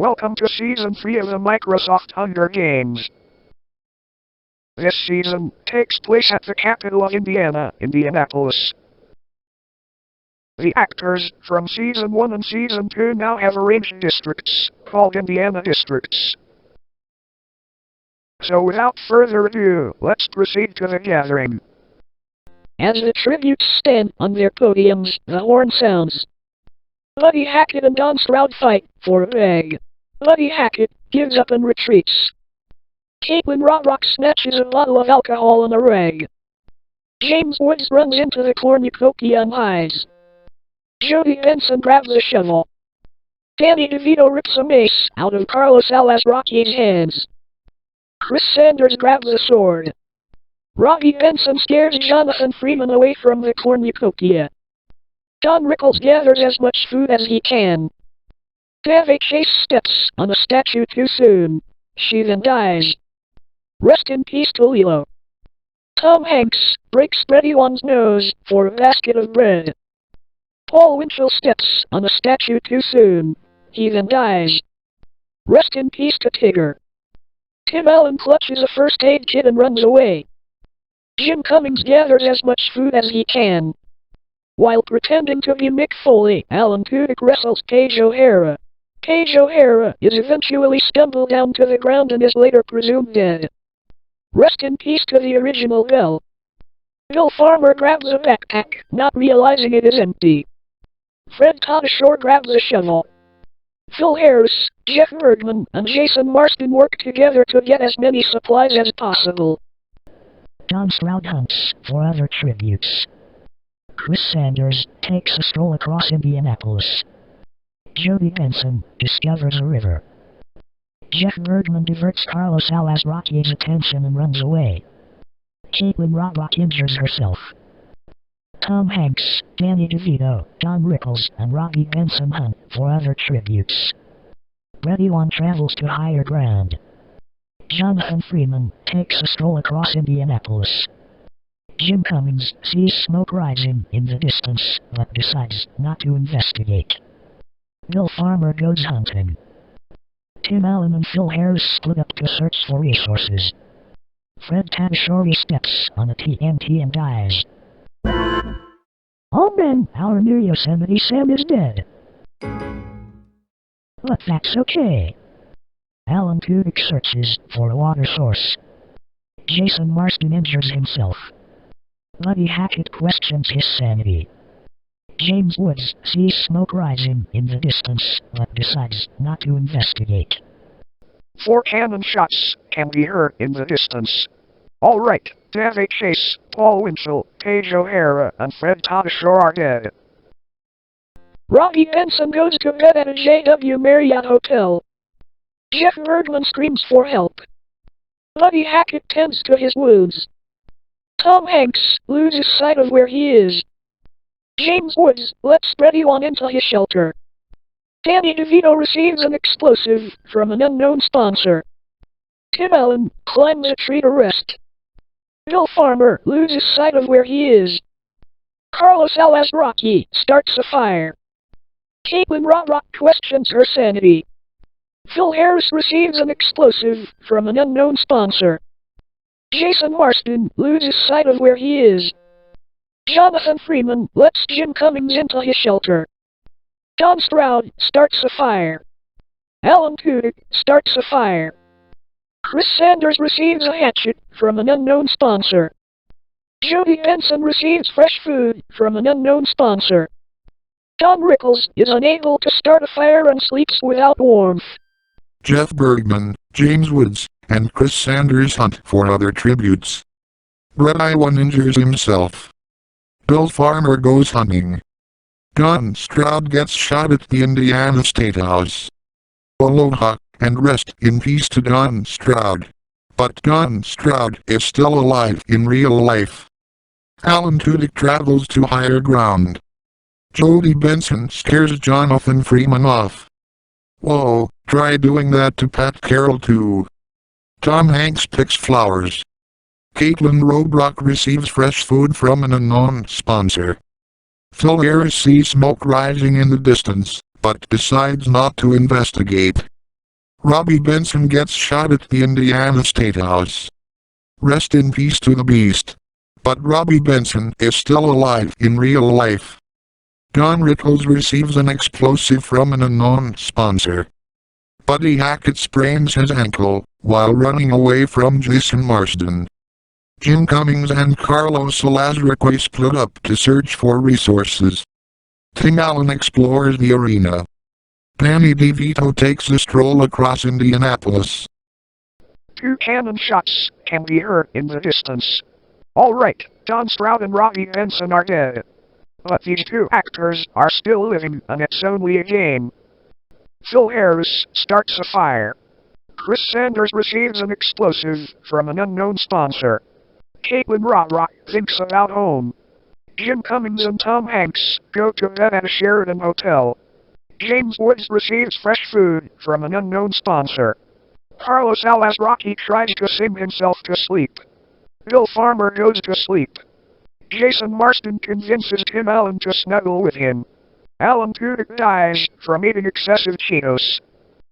Welcome to Season 3 of the Microsoft Hunger Games. This season takes place at the capital of Indiana, Indianapolis. The actors from Season 1 and Season 2 now have arranged districts, called Indiana Districts. So without further ado, let's proceed to the gathering. As the tributes stand on their podiums, the horn sounds. Buddy Hackett and Don Stroud fight for a bag. Buddy Hackett gives up and retreats. Caitlin Rock snatches a bottle of alcohol and a rag. James Woods runs into the cornucopia and hides. Jody Benson grabs a shovel. Danny DeVito rips a mace out of Carlos Alazraqui's hands. Chris Sanders grabs a sword. Robbie Benson scares Jonathan Freeman away from the cornucopia. Don Rickles gathers as much food as he can. Davy Chase steps on a statue too soon. She then dies. Rest in peace to Lilo. Tom Hanks breaks Freddie One's nose for a basket of bread. Paul Winchell steps on a statue too soon. He then dies. Rest in peace to Tigger. Tim Allen clutches a first aid kit and runs away. Jim Cummings gathers as much food as he can. While pretending to be Mick Foley, Alan Tudyk wrestles Paige O'Hara. Paige O'Hara is eventually stumbled down to the ground and is later presumed dead. Rest in peace to the original Bill. Bill Farmer grabs a backpack, not realizing it is empty. Fred Tatasciore grabs a shovel. Phil Harris, Jeff Bergman, and Jason Marsden work together to get as many supplies as possible. Don Stroud hunts for other tributes. Chris Sanders takes a stroll across Indianapolis. Jody Benson discovers a river. Jeff Bergman diverts Carlos Alazraqui's attention and runs away. Caitlin Rock injures herself. Tom Hanks, Danny DeVito, Don Rickles, and Robbie Benson hunt for other tributes. Freddie One travels to higher ground. Jonathan Freeman takes a stroll across Indianapolis. Jim Cummings sees smoke rising in the distance, but decides not to investigate. Bill Farmer goes hunting. Tim Allen and Phil Harris split up to search for resources. Fred Tatasciore steps on a TNT and dies. Oh man, our new Yosemite Sam is dead. But that's okay. Alan Tudyk searches for a water source. Jason Marsden injures himself. Buddy Hackett questions his sanity. James Woods sees smoke rising in the distance, but decides not to investigate. 4 cannon shots can be heard in the distance. Alright, Davy Chase, Paul Winchell, Paige O'Hara, and Fred Tatasciore are dead. Robbie Benson goes to bed at a JW Marriott hotel. Jeff Bergman screams for help. Buddy Hackett tends to his wounds. Tom Hanks loses sight of where he is. James Woods lets Freddie One into his shelter. Danny DeVito receives an explosive from an unknown sponsor. Tim Allen climbs a tree to rest. Bill Farmer loses sight of where he is. Carlos Alazraqui starts a fire. Caitlin Rock questions her sanity. Phil Harris receives an explosive from an unknown sponsor. Jason Marsden loses sight of where he is. Jonathan Freeman lets Jim Cummings into his shelter. Don Stroud starts a fire. Alan Tudyk starts a fire. Chris Sanders receives a hatchet from an unknown sponsor. Jody Benson receives fresh food from an unknown sponsor. Don Rickles is unable to start a fire and sleeps without warmth. Jeff Bergman, James Woods, and Chris Sanders hunt for other tributes. Freddie One injures himself. Bill Farmer goes hunting. Don Stroud gets shot at the Indiana State House. Aloha, and rest in peace to Don Stroud. But Don Stroud is still alive in real life. Alan Tudyk travels to higher ground. Jody Benson scares Jonathan Freeman off. Whoa, try doing that to Pat Carroll too. Tom Hanks picks flowers. Caitlin Roebuck receives fresh food from an unknown sponsor. Phil Harris sees smoke rising in the distance, but decides not to investigate. Robbie Benson gets shot at the Indiana State House. Rest in peace to the beast. But Robbie Benson is still alive in real life. Don Rickles receives an explosive from an unknown sponsor. Buddy Hackett sprains his ankle while running away from Jason Marsden. Jim Cummings and Carlos Lazarique split up to search for resources. Tim Allen explores the arena. Danny DeVito takes a stroll across Indianapolis. 2 cannon shots can be heard in the distance. Alright, Don Stroud and Robbie Benson are dead. But these 2 actors are still living, and it's only a game. Phil Harris starts a fire. Chris Sanders receives an explosive from an unknown sponsor. Caitlin Rodrock thinks about home. Jim Cummings and Tom Hanks go to bed at a Sheraton hotel. James Woods receives fresh food from an unknown sponsor. Carlos Lazarique tries to sing himself to sleep. Bill Farmer goes to sleep. Jason Marsden convinces Tim Allen to snuggle with him. Alan Tudyk dies from eating excessive Cheetos.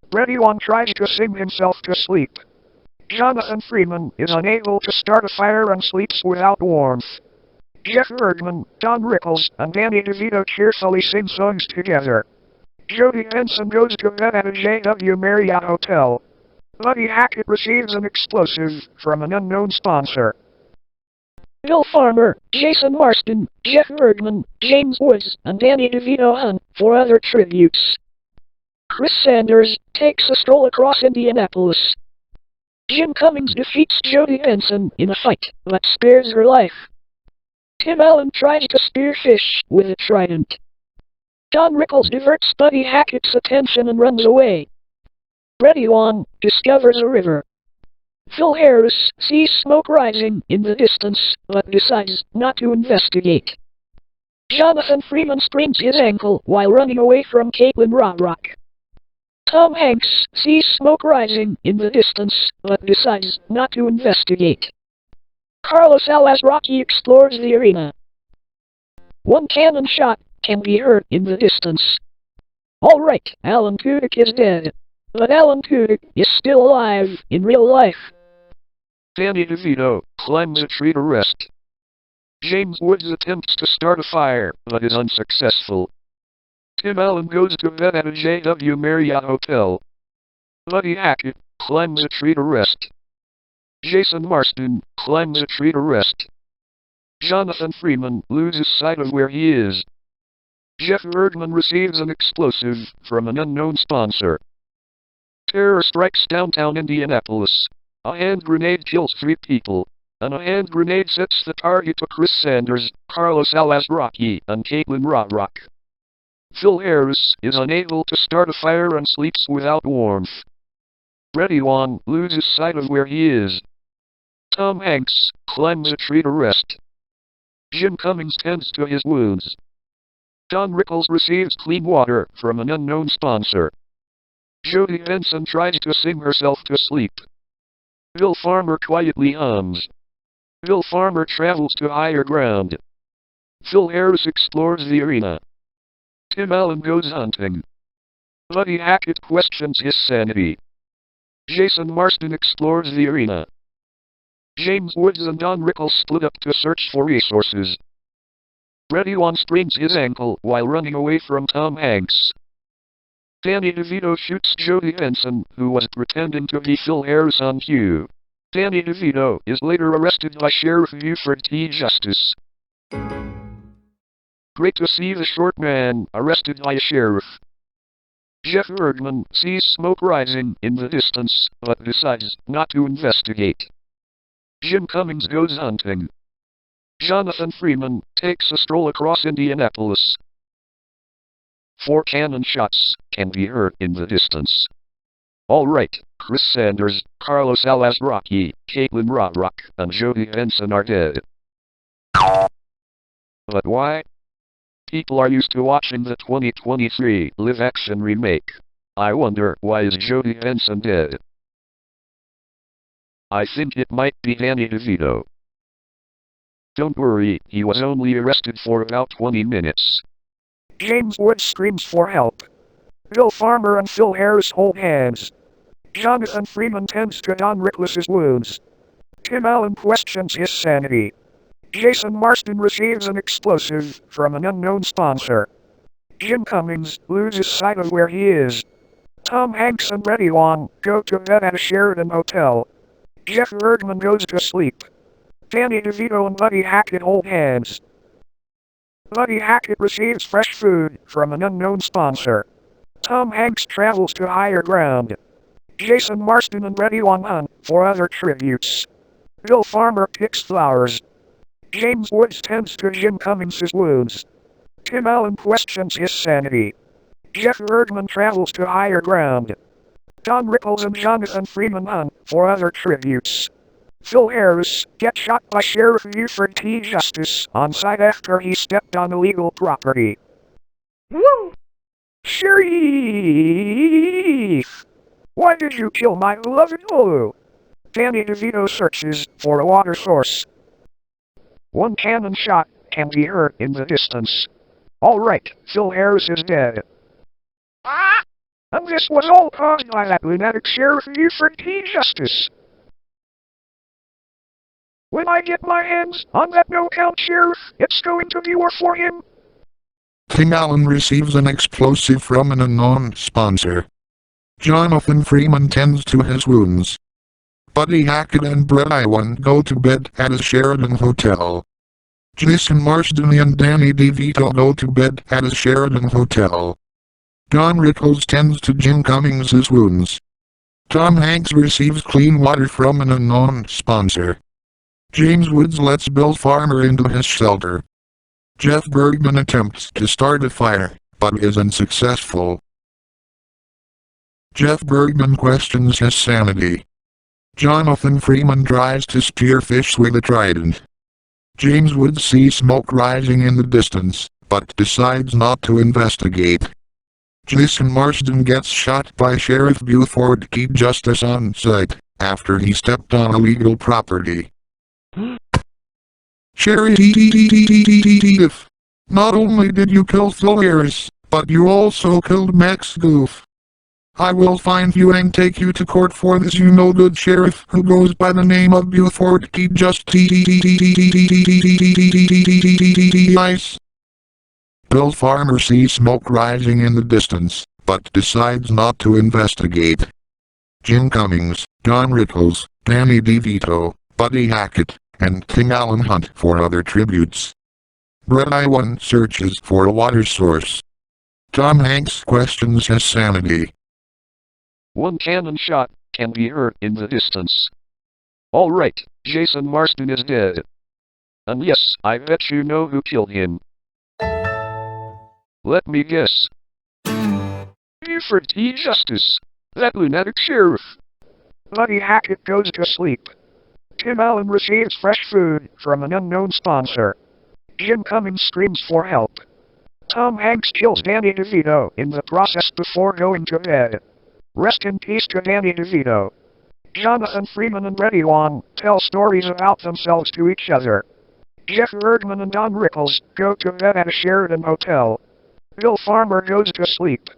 Brady One tries to sing himself to sleep. Jonathan Freeman is unable to start a fire and sleeps without warmth. Jeff Bergman, Don Rickles, and Danny DeVito cheerfully sing songs together. Jody Benson goes to bed at a JW Marriott hotel. Buddy Hackett receives an explosive from an unknown sponsor. Bill Farmer, Jason Marsden, Jeff Bergman, James Woods, and Danny DeVito hunt for other tributes. Chris Sanders takes a stroll across Indianapolis. Jim Cummings defeats Jody Benson in a fight, but spares her life. Tim Allen tries to spear fish with a trident. Don Rickles diverts Buddy Hackett's attention and runs away. Brady One discovers a river. Phil Harris sees smoke rising in the distance, but decides not to investigate. Jonathan Freeman sprains his ankle while running away from Caitlin Rodrock. Tom Hanks sees smoke rising in the distance, but decides not to investigate. Carlos Lazarique explores the arena. 1 cannon shot can be heard in the distance. Alright, Alan Tudyk is dead. But Alan Tudyk is still alive in real life. Danny DeVito climbs a tree to rest. James Woods attempts to start a fire, but is unsuccessful. Tim Allen goes to bed at a JW Marriott hotel. Buddy Hackett climbs a tree to rest. Jason Marsden climbs a tree to rest. Jonathan Freeman loses sight of where he is. Jeff Bergman receives an explosive from an unknown sponsor. Terror strikes downtown Indianapolis. A hand grenade kills 3 people, and a hand grenade sets the target to Chris Sanders, Carlos Lazarique, and Caitlin Rodrock. Phil Harris is unable to start a fire and sleeps without warmth. Brady One loses sight of where he is. Tom Hanks climbs a tree to rest. Jim Cummings tends to his wounds. Don Rickles receives clean water from an unknown sponsor. Jody Benson tries to sing herself to sleep. Bill Farmer quietly hums. Bill Farmer travels to higher ground. Phil Harris explores the arena. Tim Allen goes hunting. Buddy Hackett questions his sanity. Jason Marsden explores the arena. James Woods and Don Rickles split up to search for resources. Brady One sprains his ankle while running away from Tom Hanks. Danny DeVito shoots Jody Benson, who was pretending to be Phil Harris on cue. Danny DeVito is later arrested by Sheriff Buford T. Justice. Great to see the short man arrested by a sheriff. Jeff Bergman sees smoke rising in the distance, but decides not to investigate. Jim Cummings goes hunting. Jonathan Freeman takes a stroll across Indianapolis. 4 cannon shots can be heard in the distance. Alright, Chris Sanders, Carlos Lazarique, Caitlin Rodrock, and Jody Benson are dead. But why? People are used to watching the 2023 live-action remake. I wonder, why is Jody Benson dead? I think it might be Danny DeVito. Don't worry, he was only arrested for about 20 minutes. James Woods screams for help. Bill Farmer and Phil Harris hold hands. Jonathan Freeman tends to Don Rickles' wounds. Tim Allen questions his sanity. Jason Marsden receives an explosive from an unknown sponsor. Jim Cummings loses sight of where he is. Tom Hanks and Reddy Wong go to bed at a Sheraton hotel. Jeff Bergman goes to sleep. Danny DeVito and Buddy Hackett hold hands. Buddy Hackett receives fresh food from an unknown sponsor. Tom Hanks travels to higher ground. Jason Marsden and Reddy Wong hunt for other tributes. Bill Farmer picks flowers. James Woods tends to Jim Cummings' wounds. Tim Allen questions his sanity. Jeff Bergman travels to higher ground. Don Rickles and Jonathan Freeman hunt for other tributes. Phil Harris gets shot by Sheriff Buford T. Justice on site after he stepped on illegal property. Woo! Sheriff! Why did you kill my beloved Lulu? Danny DeVito searches for a water source. One cannon shot can be heard in the distance. Alright, Phil Harris is dead. Ah! And this was all caused by that lunatic Sheriff Buford T. Justice. When I get my hands on that no-count sheriff, it's going to be war for him. Tim Allen receives an explosive from an unknown sponsor. Jonathan Freeman tends to his wounds. Buddy Hackett and Brett Iwan go to bed at a Sheraton hotel. Jason Marsden and Danny DeVito go to bed at a Sheraton hotel. Don Rickles tends to Jim Cummings' wounds. Tom Hanks receives clean water from an unknown sponsor. James Woods lets Bill Farmer into his shelter. Jeff Bergman attempts to start a fire, but is unsuccessful. Jeff Bergman questions his sanity. Jonathan Freeman tries to spear fish with a trident. James Woods sees smoke rising in the distance, but decides not to investigate. Jason Marsden gets shot by Sheriff Buford T. Justice on site, after he stepped on illegal property. Sheriff, not only did you kill Phil Harris, but you also killed Max Goof. I will find you and take you to court for this you no good sheriff who goes by the name of Buford T. Justice. Bill Farmer sees smoke rising in the distance, but decides not to investigate. Jim Cummings, Don Rickles, Danny DeVito, Buddy Hackett, and Tim Allen hunt for other tributes. Brett Iwan searches for a water source. Tom Hanks questions his sanity. One cannon shot can be heard in the distance. Alright, Jason Marsden is dead. And yes, I bet you know who killed him. Let me guess. Buford T. Justice, that lunatic sheriff. Buddy Hackett goes to sleep. Tim Allen receives fresh food from an unknown sponsor. Jim Cummings screams for help. Tom Hanks kills Danny DeVito in the process before going to bed. Rest in peace to Danny DeVito. Jonathan Freeman and Reddy Wong tell stories about themselves to each other. Jeff Bergman and Don Rickles go to bed at a Sheraton hotel. Bill Farmer goes to sleep.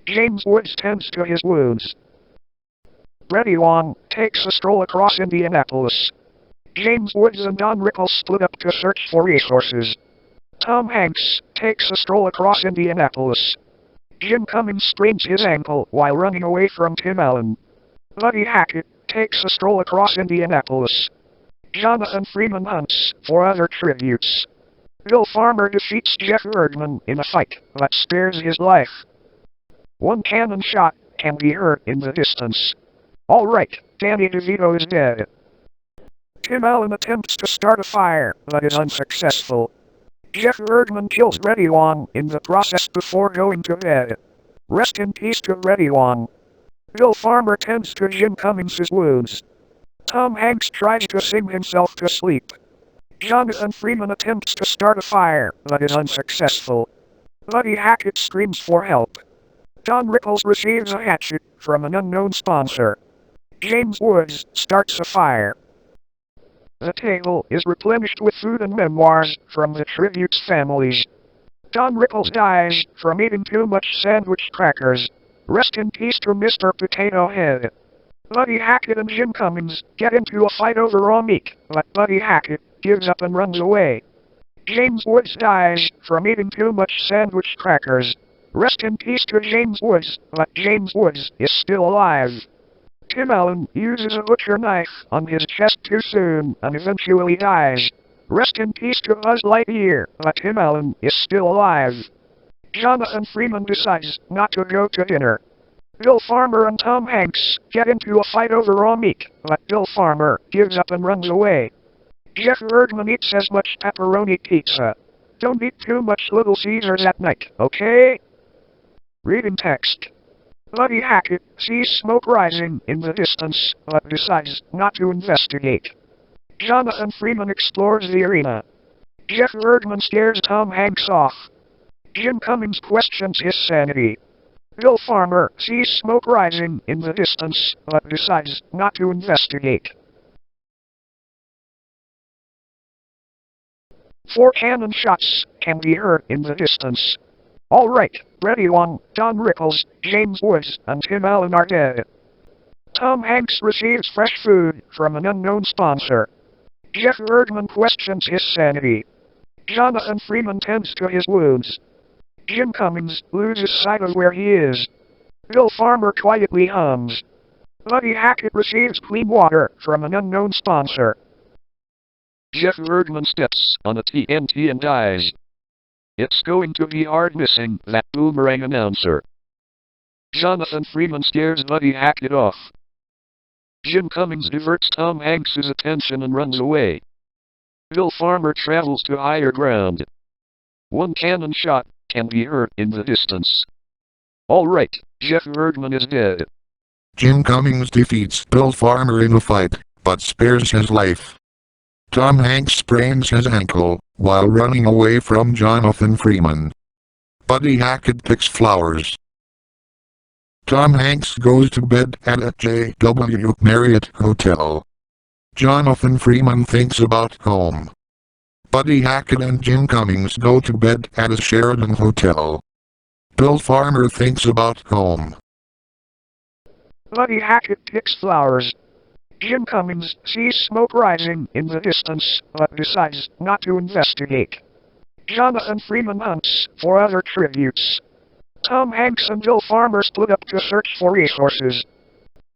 James Woods tends to his wounds. Reddy Wong takes a stroll across Indianapolis. James Woods and Don Rickles split up to search for resources. Tom Hanks takes a stroll across Indianapolis. Jim Cummings sprains his ankle while running away from Tim Allen. Buddy Hackett takes a stroll across Indianapolis. Jonathan Freeman hunts for other tributes. Bill Farmer defeats Jeff Bergman in a fight that spares his life. One cannon shot can be heard in the distance. Alright, Danny DeVito is dead. Tim Allen attempts to start a fire, but is unsuccessful. Jeff Bergman kills Reddy Wong in the process before going to bed. Rest in peace to Reddy Wong. Bill Farmer tends to Jim Cummings' wounds. Tom Hanks tries to sing himself to sleep. Jonathan Freeman attempts to start a fire, but is unsuccessful. Buddy Hackett screams for help. Don Rickles receives a hatchet from an unknown sponsor. James Woods starts a fire. The table is replenished with food and memoirs from the tribute's families. Don Rickles dies from eating too much sandwich crackers. Rest in peace to Mr. Potato Head. Buddy Hackett and Jim Cummings get into a fight over raw meat, but Buddy Hackett gives up and runs away. James Woods dies from eating too much sandwich crackers. Rest in peace to James Woods, but James Woods is still alive. Tim Allen uses a butcher knife on his chest too soon and eventually dies. Rest in peace to Buzz Lightyear, but Tim Allen is still alive. Jonathan Freeman decides not to go to dinner. Bill Farmer and Tom Hanks get into a fight over raw meat, but Bill Farmer gives up and runs away. Jeff Erdman eats as much pepperoni pizza. Don't eat too much Little Caesars at night, okay? Reading text. Buddy Hackett sees smoke rising in the distance, but decides not to investigate. Jonathan Freeman explores the arena. Jeff Erdman scares Tom Hanks off. Jim Cummings questions his sanity. Bill Farmer sees smoke rising in the distance, but decides not to investigate. 4 cannon shots can be heard in the distance. Alright, ready one, Don Rickles, James Woods, and Tim Allen are dead. Tom Hanks receives fresh food from an unknown sponsor. Jeff Erdman questions his sanity. Jonathan Freeman tends to his wounds. Jim Cummings loses sight of where he is. Bill Farmer quietly hums. Buddy Hackett receives clean water from an unknown sponsor. Jeff Erdman steps on a TNT and dies. It's going to be hard missing that boomerang announcer. Jonathan Freeman scares Buddy Hackett off. Jim Cummings diverts Tom Hanks' attention and runs away. Bill Farmer travels to higher ground. 1 cannon shot can be heard in the distance. Alright, Jeff Erdman is dead. Jim Cummings defeats Bill Farmer in a fight, but spares his life. Tom Hanks sprains his ankle while running away from Jonathan Freeman. Buddy Hackett picks flowers. Tom Hanks goes to bed at a J.W. Marriott hotel. Jonathan Freeman thinks about home. Buddy Hackett and Jim Cummings go to bed at a Sheraton hotel. Bill Farmer thinks about home. Buddy Hackett picks flowers. Jim Cummings sees smoke rising in the distance, but decides not to investigate. Jonathan Freeman hunts for other tributes. Tom Hanks and Bill Farmer split up to search for resources.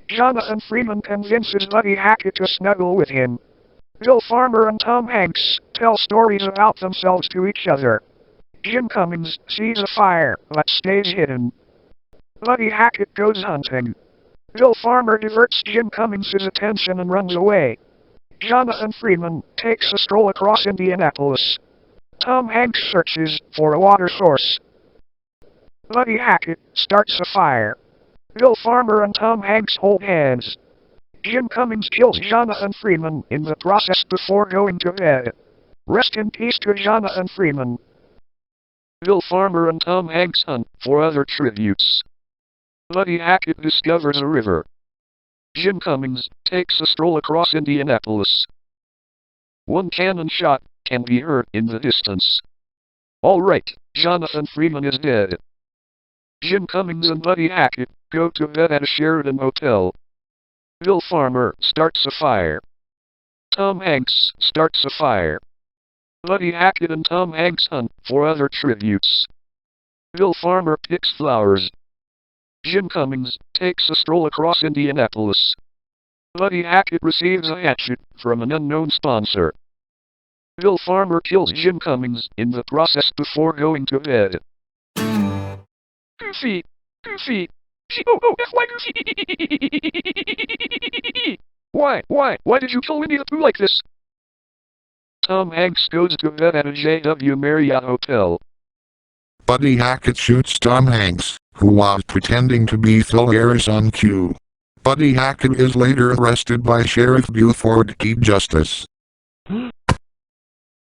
Jonathan Freeman convinces Buddy Hackett to snuggle with him. Bill Farmer and Tom Hanks tell stories about themselves to each other. Jim Cummings sees a fire, but stays hidden. Buddy Hackett goes hunting. Bill Farmer diverts Jim Cummings' attention and runs away. Jonathan Freeman takes a stroll across Indianapolis. Tom Hanks searches for a water source. Buddy Hackett starts a fire. Bill Farmer and Tom Hanks hold hands. Jim Cummings kills Jonathan Freeman in the process before going to bed. Rest in peace to Jonathan Freeman. Bill Farmer and Tom Hanks hunt for other tributes. Buddy Hackett discovers a river. Jim Cummings takes a stroll across Indianapolis. 1 cannon shot can be heard in the distance. Alright, Jonathan Freeman is dead. Jim Cummings and Buddy Hackett go to bed at a Sheraton hotel. Bill Farmer starts a fire. Tom Hanks starts a fire. Buddy Hackett and Tom Hanks hunt for other tributes. Bill Farmer picks flowers. Jim Cummings takes a stroll across Indianapolis. Buddy Hackett receives a hatchet from an unknown sponsor. Bill Farmer kills Jim Cummings in the process before going to bed. Goofy! Goofy! G-O-O-F-Y Goofy! Why did you kill Winnie the Pooh like this? Tom Hanks goes to bed at a J.W. Marriott hotel. Buddy Hackett shoots Tom Hanks, who was pretending to be Phil Harris on cue. Buddy Hackett is later arrested by Sheriff Buford T. Justice.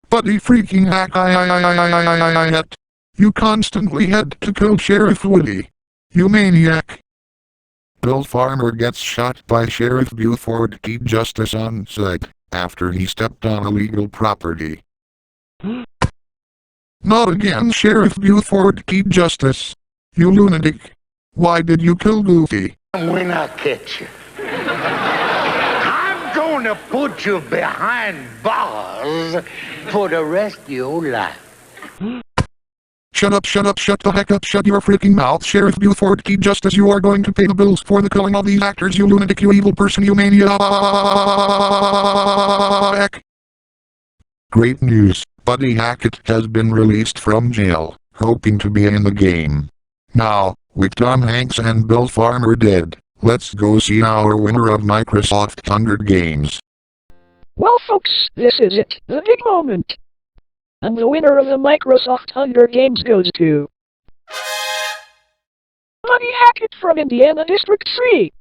Buddy freaking Hackett! You constantly had to kill Sheriff Woody. You maniac! Bill Farmer gets shot by Sheriff Buford T. Justice on sight, after he stepped on illegal property. Not again, Sheriff Buford T. Justice. You lunatic. Why did you kill Goofy? When I catch you. gonna put you behind bars for the rest of your life. Shut up, shut the heck up, shut your freaking mouth, Sheriff Buford Key, just as you are going to pay the bills for the killing of these actors, you lunatic, you evil person, you maniac. Great news, Buddy Hackett has been released from jail, hoping to be in the game. Now, with Tom Hanks and Bill Farmer dead, let's go see our winner of Microsoft Hunger Games. Well, folks, this is it, the big moment. And the winner of the Microsoft Hunger Games goes to Buddy Hackett from Indiana District 3.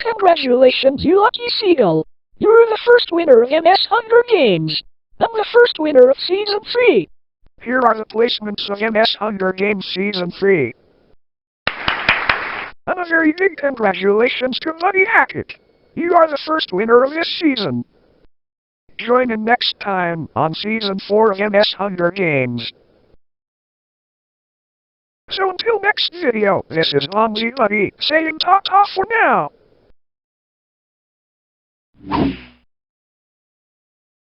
Congratulations, you lucky seagull. You're the first winner of MS Hunger Games. And the first winner of Season 3. Here are the placements of MS Hunger Games Season 3. And a very big congratulations to Buddy Hackett. You are the first winner of this season. Join in next time on Season 4 of MS Hunger Games. So until next video, this is Longsy Buddy saying ta-ta for now.